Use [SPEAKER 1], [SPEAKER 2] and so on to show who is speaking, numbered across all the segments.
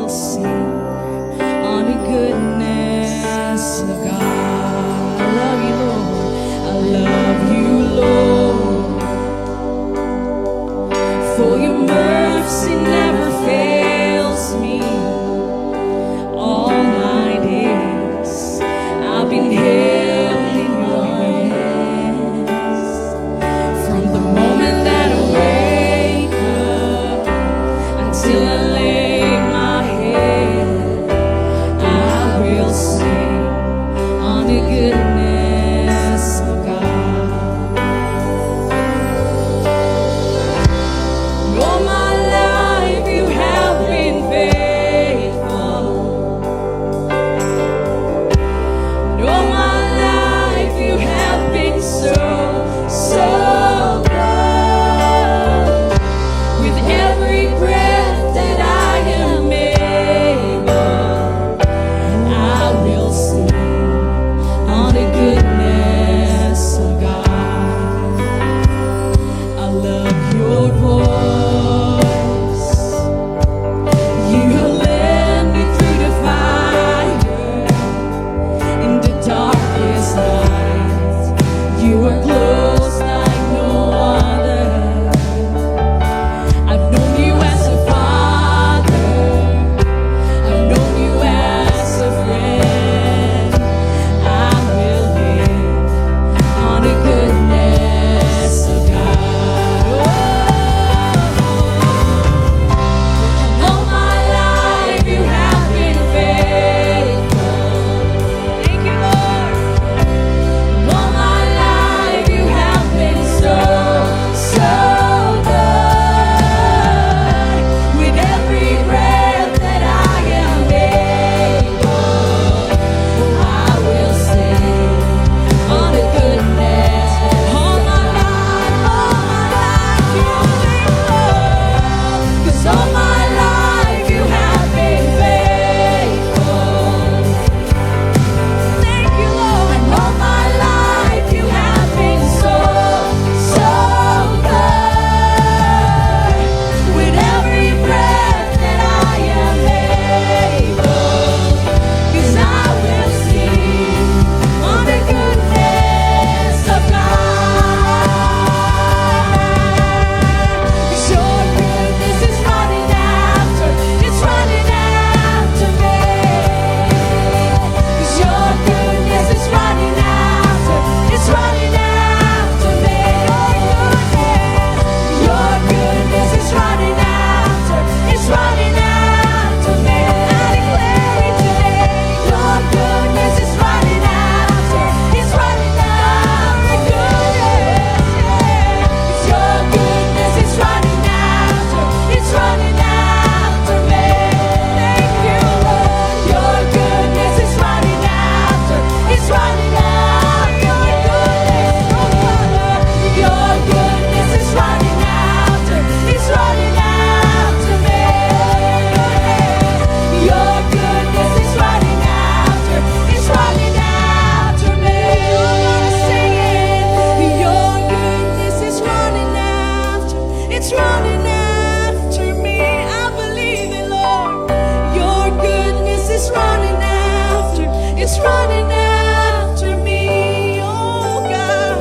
[SPEAKER 1] will sing on the goodness of God. I love you, Lord. I love you, Lord. For your mercy never fails me. All my days I've been held in your hands. From the moment that I wake up until I lay my head, I will sing on the goodness of God. All my life you have been faithful. All my life you have been so, so good. With every breath that I am able, I will sing on the goodness of God. I love your voice. You have led me through the fire in the darkest night. You are close like no other. I've known you as a father. I've known you as a friend. I will live on the goodness of God. All my life you have been faithful. Thank you, Lord. All my life you have been so, so good. With every breath that I am able, I will sing on the goodness. All my life you've been good. 'Cause all my life you have been faithful. Thank you, Lord. And all my life you have been so, so good. With every breath that I am able, 'cause I will sing on the goodness of God. 'Cause your goodness is running after, it's running after me. 'Cause your goodness is running after, it's running after me. Your goodness is running after, it's running after me. I declare it today. Your goodness is running after, it's running after goodness. 'Cause your goodness is running after, it's running after me. Thank you, Lord. Your goodness is running after, it's running after goodness. Your goodness is running after, it's running after me. Your goodness is running after, it's running after me. You're gonna sing it. Your goodness is running after, it's running after me. I believe it, Lord. Your goodness is running after, it's running after me. Oh God,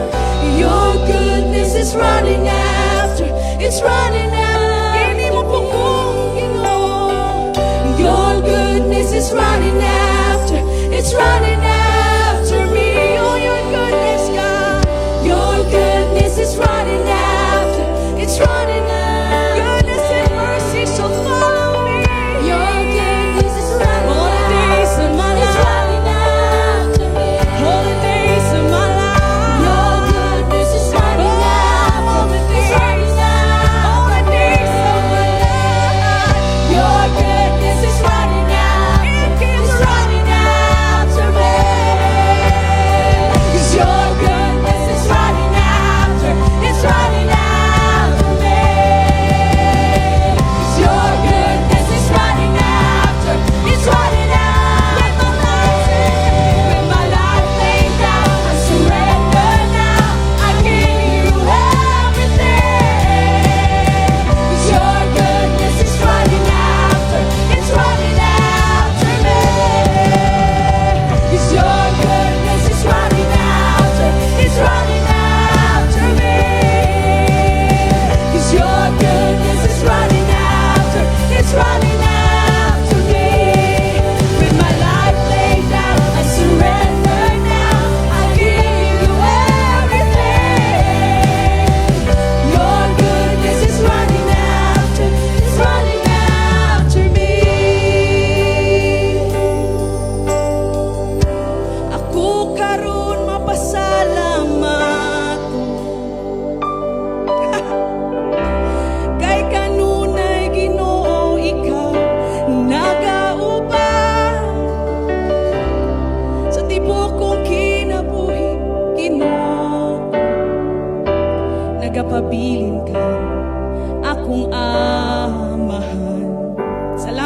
[SPEAKER 1] your goodness is running after, it's running after. Hindi mo pupungin, Lord. Your goodness is running after, it's running after me. Oh, your goodness, God. Your goodness is running after, it's running after. Goodness and mercy shall follow me. Your goodness is running all the days of my life. It's running after me. All the days of my life. Your goodness is running after, all the days, all the days of my life. Your goodness is running after, it's running after me.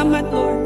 [SPEAKER 2] salamat, Lord.